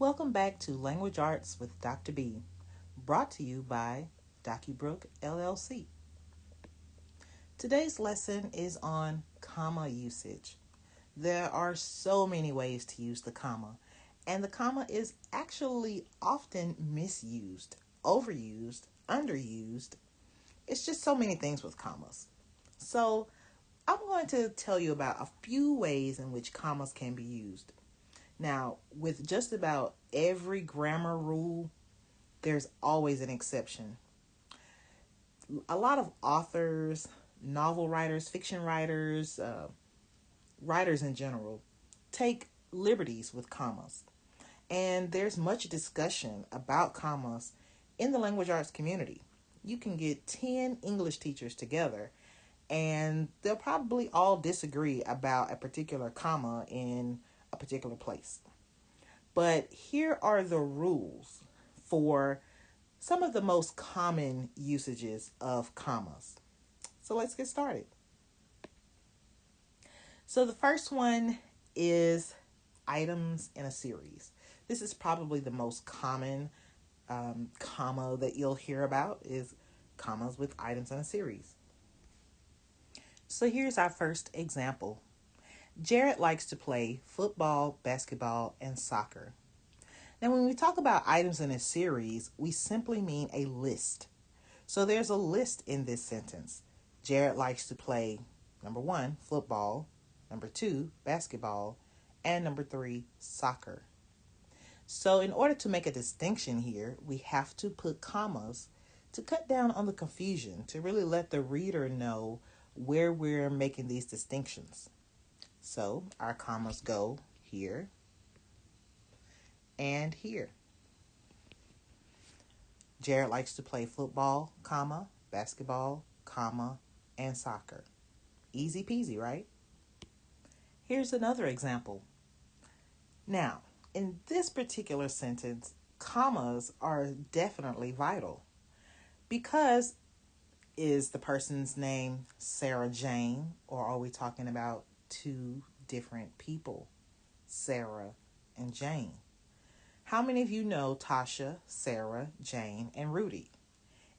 Welcome back to Language Arts with Dr. B, brought to you by Brooke LLC. Today's lesson is on comma usage. There are so many ways to use the comma, and the comma is actually often misused, overused, underused. It's just so many things with commas. So I'm going to tell you about a few ways in which commas can be used. Now, with just about every grammar rule, there's always an exception. A lot of authors, novel writers, fiction writers, writers in general, take liberties with commas. And there's much discussion about commas in the language arts community. You can get 10 English teachers together, and they'll probably all disagree about a particular comma in a particular place. But here are the rules for some of the most common usages of commas. So let's get started. So the first one is items in a series. This is probably the most common comma that you'll hear about is commas with items in a series. So here's our first example. Jared likes to play football, basketball, and soccer. Now, when we talk about items in a series, we simply mean a list. So there's a list in this sentence. Jared likes to play, number 1, football, number 2, basketball, and number 3, soccer. So in order to make a distinction here, we have to put commas to cut down on the confusion, to really let the reader know where we're making these distinctions. So our commas go here and here. Jared likes to play football, comma, basketball, comma, and soccer. Easy peasy, right? Here's another example. Now, in this particular sentence, commas are definitely vital because is the person's name Sarah Jane, or are we talking about two different people, Sarah and Jane? How many of you know Tasha, Sarah, Jane, and Rudy?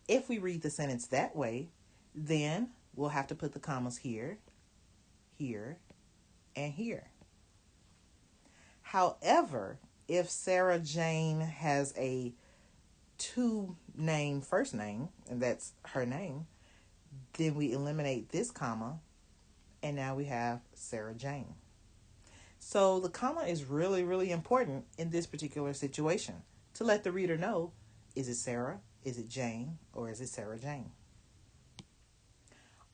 If we read the sentence that way, then we'll have to put the commas here, here, and here. However, if Sarah Jane has a two-name first name, and that's her name, then we eliminate this comma, and now we have Sarah Jane. So the comma is really, really important in this particular situation to let the reader know, is it Sarah, is it Jane, or is it Sarah Jane?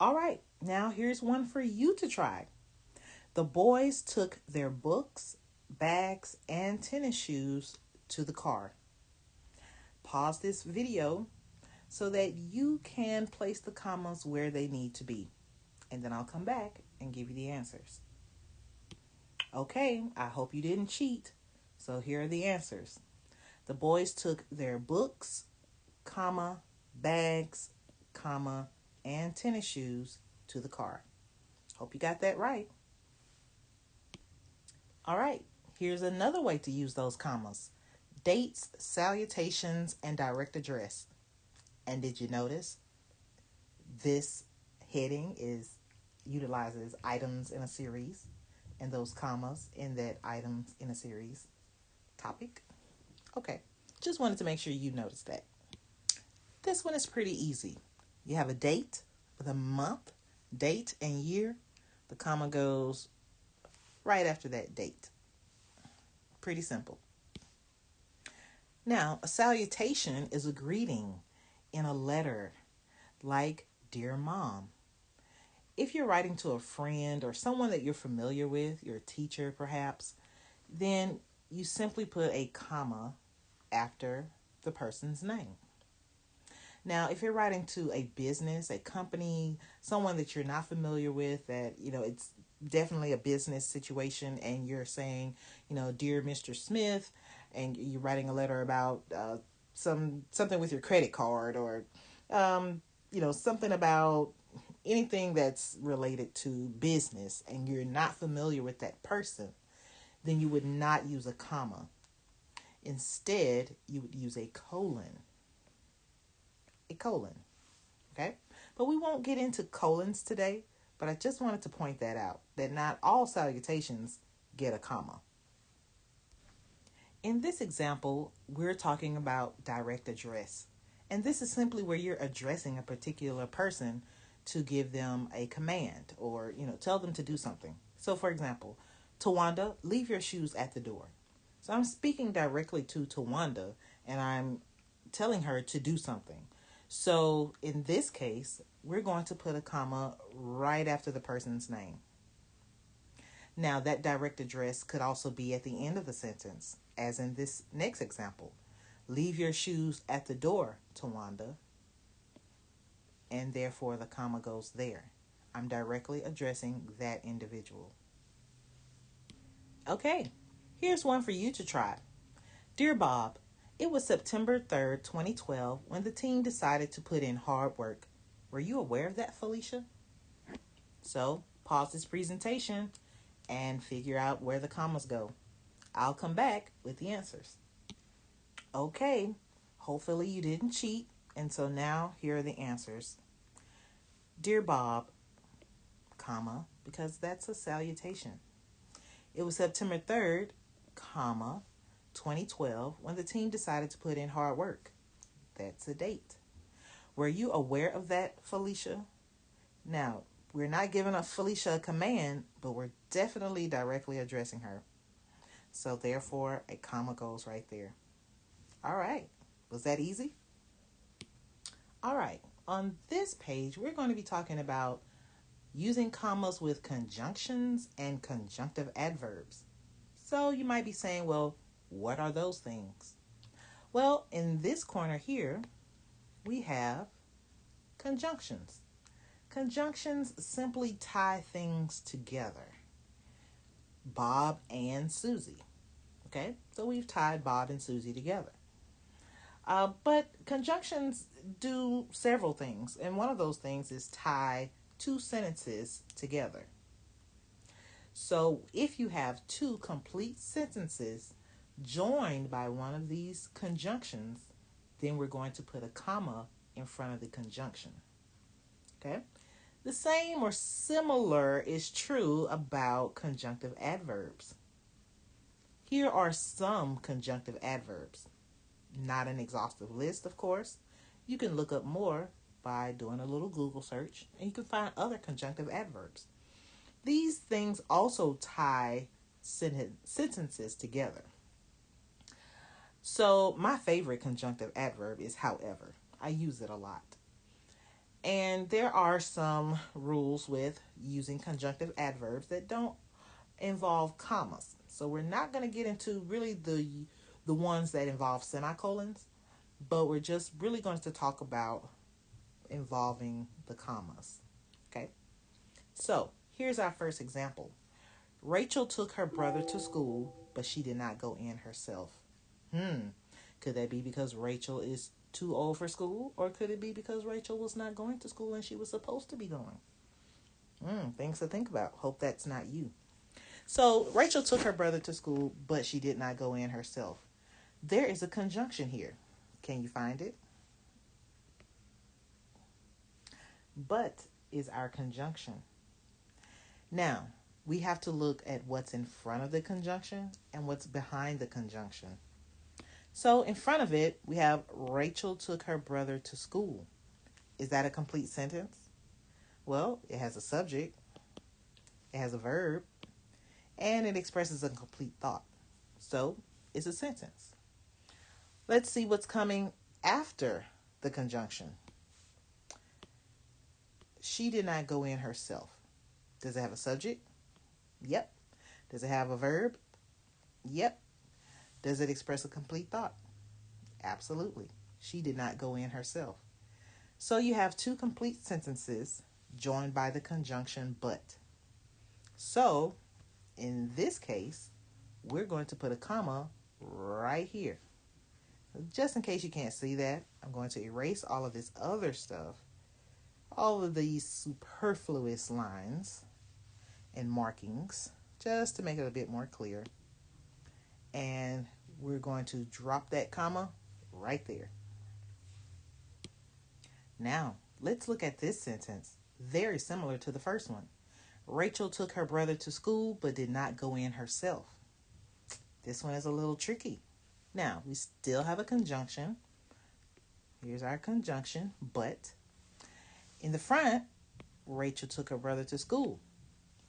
All right, now here's one for you to try. The boys took their books, bags, and tennis shoes to the car. Pause this video so that you can place the commas where they need to be. And then I'll come back and give you the answers. Okay, I hope you didn't cheat. So here are the answers. The boys took their books, comma, bags, comma, and tennis shoes to the car. Hope you got that right. All right, here's another way to use those commas. Dates, salutations, and direct address. And did you notice this heading utilizes items in a series, and those commas in that items in a series topic? Okay, just wanted to make sure you noticed that. This one is pretty easy. You have a date with a month, date, and year. The comma goes right after that date. Pretty simple. Now, a salutation is a greeting in a letter, like Dear Mom. If you're writing to a friend or someone that you're familiar with, your teacher perhaps, then you simply put a comma after the person's name. Now, if you're writing to a business, a company, someone that you're not familiar with, that, it's definitely a business situation, and you're saying, Dear Mr. Smith, and you're writing a letter about something with your credit card, or, something about anything that's related to business, and you're not familiar with that person, then you would not use a comma. Instead, you would use a colon. A colon. Okay? But we won't get into colons today, but I just wanted to point that out, that not all salutations get a comma. In this example, we're talking about direct address. And this is simply where you're addressing a particular person to give them a command or, tell them to do something. So, for example, Tawanda, leave your shoes at the door. So I'm speaking directly to Tawanda and I'm telling her to do something. So in this case, we're going to put a comma right after the person's name. Now, that direct address could also be at the end of the sentence, as in this next example. Leave your shoes at the door, Tawanda. And therefore, the comma goes there. I'm directly addressing that individual. Okay, here's one for you to try. Dear Bob, it was September 3rd, 2012, when the team decided to put in hard work. Were you aware of that, Felicia? So, pause this presentation and figure out where the commas go. I'll come back with the answers. Okay, hopefully you didn't cheat, and so now here are the answers. Dear Bob, comma, because that's a salutation. It was September 3rd, comma, 2012, when the team decided to put in hard work. That's a date. Were you aware of that, Felicia? Now, we're not giving Felicia a command, but we're definitely directly addressing her. So therefore, a comma goes right there. All right. Was that easy? All right. On this page, we're going to be talking about using commas with conjunctions and conjunctive adverbs. So you might be saying, well, what are those things? Well, in this corner here, we have conjunctions. Conjunctions simply tie things together. Bob and Susie. Okay, so we've tied Bob and Susie together. But conjunctions do several things, and one of those things is tie two sentences together. So if you have two complete sentences joined by one of these conjunctions, then we're going to put a comma in front of the conjunction. Okay? The same or similar is true about conjunctive adverbs. Here are some conjunctive adverbs. Not an exhaustive list, of course. You can look up more by doing a little Google search, and you can find other conjunctive adverbs. These things also tie sentences together. So my favorite conjunctive adverb is however. I use it a lot. And there are some rules with using conjunctive adverbs that don't involve commas. So we're not going to get into really the ones that involve semicolons, but we're just really going to talk about involving the commas. Okay? So, here's our first example. Rachel took her brother to school, but she did not go in herself. Could that be because Rachel is too old for school, or could it be because Rachel was not going to school and she was supposed to be going? Things to think about. Hope that's not you. So Rachel took her brother to school, but she did not go in herself. There is a conjunction here. Can you find it? But is our conjunction. Now, we have to look at what's in front of the conjunction and what's behind the conjunction. So in front of it, we have Rachel took her brother to school. Is that a complete sentence? Well, it has a subject, it has a verb, and it expresses a complete thought. So it's a sentence. Let's see what's coming after the conjunction. She did not go in herself. Does it have a subject? Yep. Does it have a verb? Yep. Does it express a complete thought? Absolutely. She did not go in herself. So you have two complete sentences joined by the conjunction but. So, in this case, we're going to put a comma right here. Just in case you can't see that, I'm going to erase all of this other stuff, all of these superfluous lines and markings, just to make it a bit more clear. And we're going to drop that comma right there. Now, let's look at this sentence. Very similar to the first one. Rachel took her brother to school but did not go in herself. This one is a little tricky. Now, we still have a conjunction. Here's our conjunction, but. In the front, Rachel took her brother to school.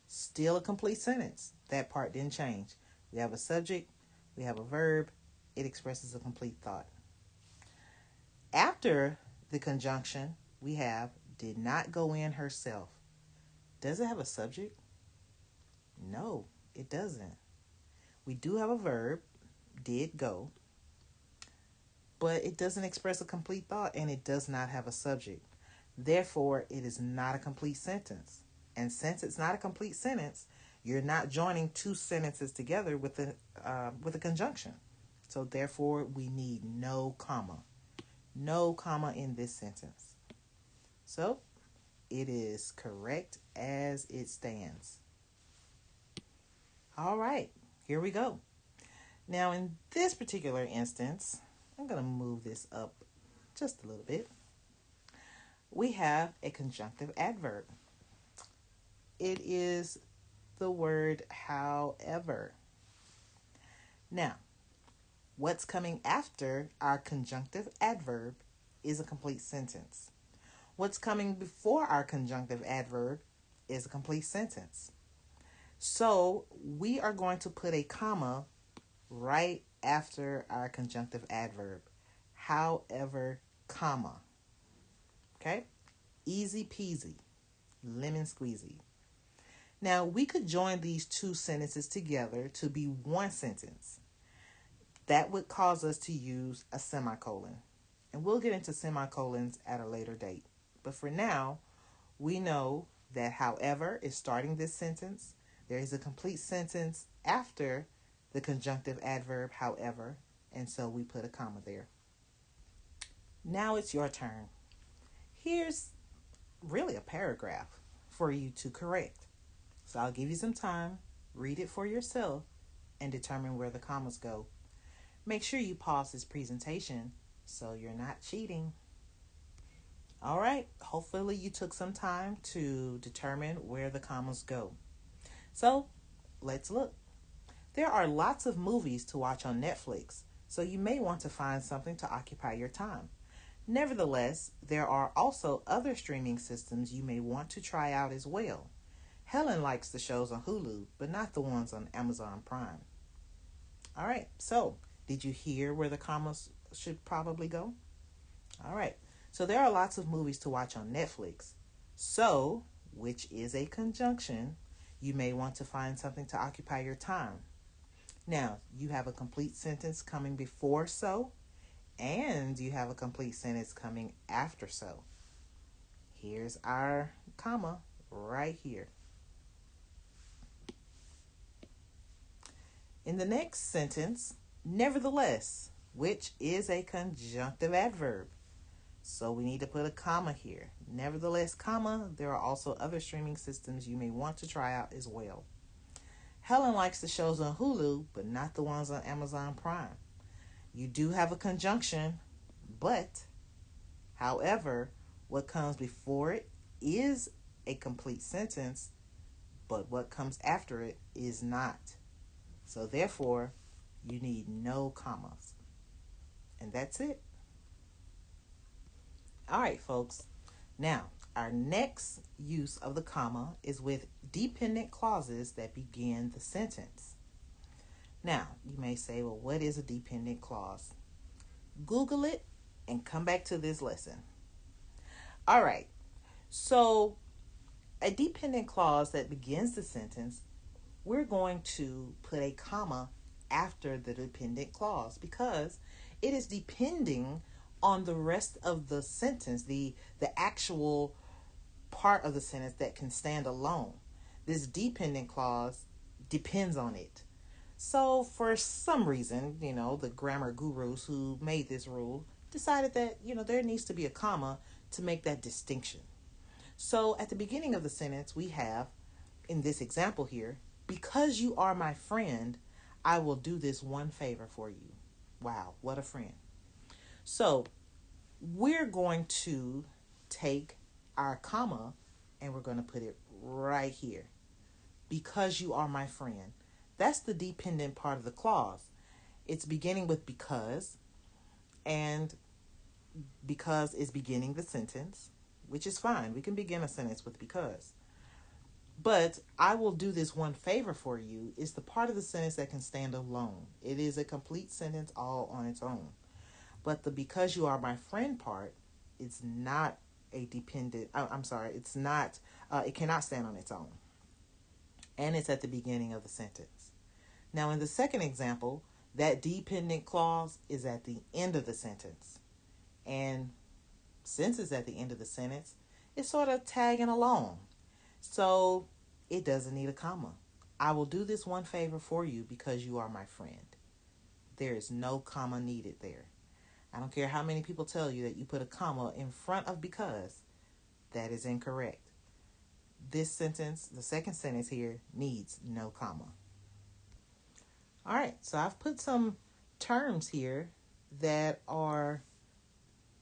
Still a complete sentence. That part didn't change. We have a subject, we have a verb. It expresses a complete thought. After the conjunction, we have did not go in herself. Does it have a subject? No, it doesn't. We do have a verb, did go, but it doesn't express a complete thought and it does not have a subject. Therefore, it is not a complete sentence. And since it's not a complete sentence, you're not joining two sentences together with a conjunction. So therefore, we need no comma. No comma in this sentence. So it is correct as it stands. All right, here we go. Now, in this particular instance, I'm going to move this up just a little bit. We have a conjunctive adverb. It is the word however. Now, what's coming after our conjunctive adverb is a complete sentence. What's coming before our conjunctive adverb is a complete sentence. So we are going to put a comma right after our conjunctive adverb. However, comma. Okay? Easy peasy. Lemon squeezy. Now, we could join these two sentences together to be one sentence. That would cause us to use a semicolon. And we'll get into semicolons at a later date. But for now, we know that however is starting this sentence. There is a complete sentence after the conjunctive adverb, however, and so we put a comma there. Now it's your turn. Here's really a paragraph for you to correct. So I'll give you some time, read it for yourself, and determine where the commas go. Make sure you pause this presentation so you're not cheating. All right, hopefully you took some time to determine where the commas go. So, let's look. There are lots of movies to watch on Netflix, so you may want to find something to occupy your time. Nevertheless, there are also other streaming systems you may want to try out as well. Helen likes the shows on Hulu, but not the ones on Amazon Prime. All right, so did you hear where the commas should probably go? All right, so there are lots of movies to watch on Netflix. So, which is a conjunction, you may want to find something to occupy your time. Now, you have a complete sentence coming before so, and you have a complete sentence coming after so. Here's our comma right here. In the next sentence, nevertheless, which is a conjunctive adverb. So we need to put a comma here. Nevertheless, comma, there are also other streaming systems you may want to try out as well. Helen likes the shows on Hulu, but not the ones on Amazon Prime. You do have a conjunction, but, however, what comes before it is a complete sentence, but what comes after it is not. So therefore, you need no commas. And that's it. All right, folks. Now, our next use of the comma is with dependent clauses that begin the sentence. Now, you may say, well, what is a dependent clause? Google it and come back to this lesson. All right. So, a dependent clause that begins the sentence, we're going to put a comma after the dependent clause because it is depending on the rest of the sentence, the actual part of the sentence that can stand alone. This dependent clause depends on it. So for some reason, the grammar gurus who made this rule decided that, there needs to be a comma to make that distinction. So at the beginning of the sentence, we have, in this example here, because you are my friend, I will do this one favor for you. Wow, what a friend. So we're going to take our comma and we're going to put it right here. Because you are my friend. That's the dependent part of the clause. It's beginning with because, and because is beginning the sentence, which is fine. We can begin a sentence with because. But I will do this one favor for you is the part of the sentence that can stand alone. It is a complete sentence all on its own. But the because you are my friend part, it's not a dependent, it's not, it cannot stand on its own. And it's at the beginning of the sentence. Now in the second example, that dependent clause is at the end of the sentence. And since it's at the end of the sentence, it's sort of tagging along. So it doesn't need a comma. I will do this one favor for you because you are my friend. There is no comma needed there. I don't care how many people tell you that you put a comma in front of because. That is incorrect. This sentence, the second sentence here, needs no comma. All right, so I've put some terms here that are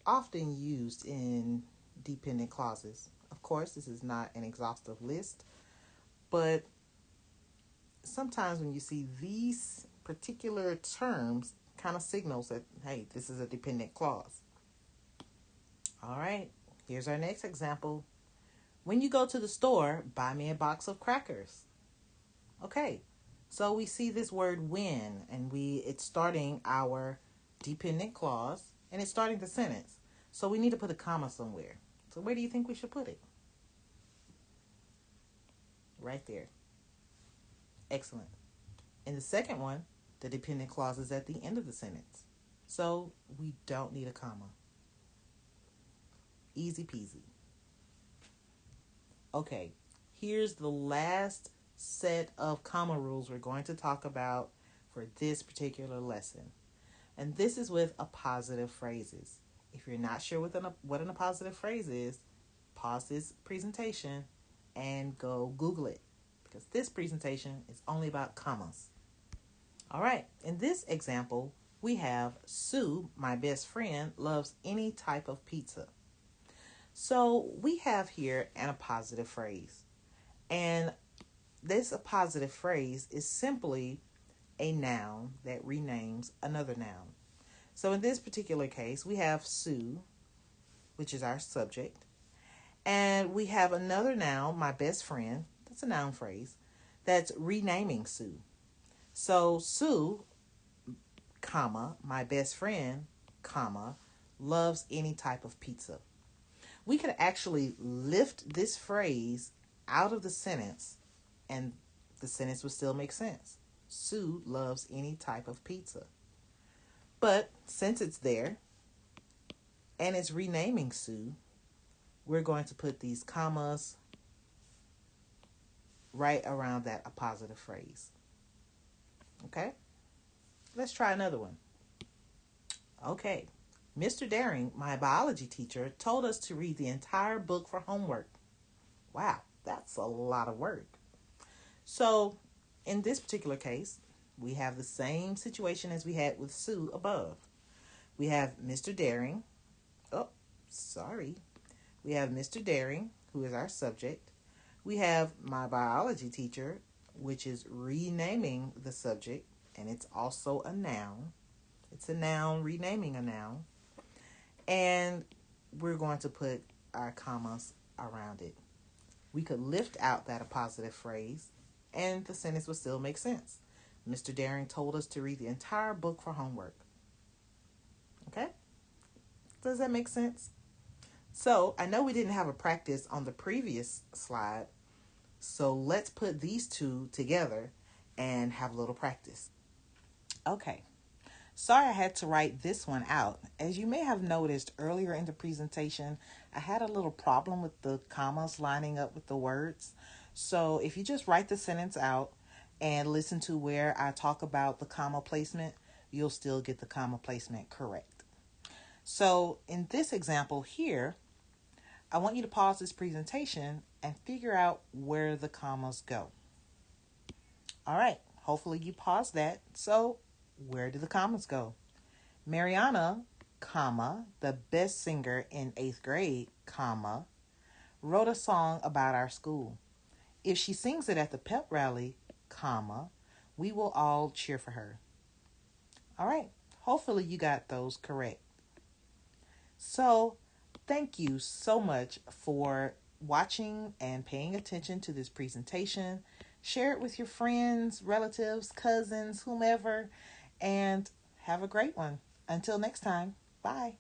often used in dependent clauses. Of course, this is not an exhaustive list, but sometimes when you see these particular terms, kind of signals that, hey, this is a dependent clause. All right, here's our next example. When you go to the store, buy me a box of crackers. Okay, so we see this word when, and it's starting our dependent clause, and it's starting the sentence. So we need to put a comma somewhere. So where do you think we should put it? Right there. Excellent. In the second one, the dependent clause is at the end of the sentence. So we don't need a comma. Easy peasy. Okay, here's the last set of comma rules we're going to talk about for this particular lesson. And this is with appositive phrases. If you're not sure what an appositive phrase is, pause this presentation and go Google it, because this presentation is only about commas. All right, in this example, we have Sue, my best friend, loves any type of pizza. So we have here an appositive phrase. And this appositive phrase is simply a noun that renames another noun. So in this particular case, we have Sue, which is our subject. And we have another noun, my best friend. That's a noun phrase. That's renaming Sue. So Sue, comma, my best friend, comma, loves any type of pizza. We could actually lift this phrase out of the sentence and the sentence would still make sense. Sue loves any type of pizza. But since it's there and it's renaming Sue, we're going to put these commas right around that appositive phrase. Okay? Let's try another one. Okay. Mr. Daring, my biology teacher, told us to read the entire book for homework. Wow, that's a lot of work. So, in this particular case, we have the same situation as we had with Sue above. We have Mr. Daring. We have Mr. Daring, who is our subject. We have my biology teacher, which is renaming the subject, and it's also a noun. It's a noun renaming a noun. And we're going to put our commas around it. We could lift out that appositive phrase and the sentence would still make sense. Mr. Daring told us to read the entire book for homework. Okay? Does that make sense? So I know we didn't have a practice on the previous slide, so let's put these two together and have a little practice. Okay. Sorry I had to write this one out. As you may have noticed earlier in the presentation, I had a little problem with the commas lining up with the words. So if you just write the sentence out and listen to where I talk about the comma placement, you'll still get the comma placement correct. So in this example here, I want you to pause this presentation and figure out where the commas go. All right, Hopefully you paused that. So where do the commas go? Mariana, comma, the best singer in 8th grade, comma, wrote a song about our school. If she sings it at the pep rally, comma, we will all cheer for her. All right. Hopefully you got those correct. So, thank you so much for watching and paying attention to this presentation. Share it with your friends, relatives, cousins, whomever, and have a great one. Until next time, bye.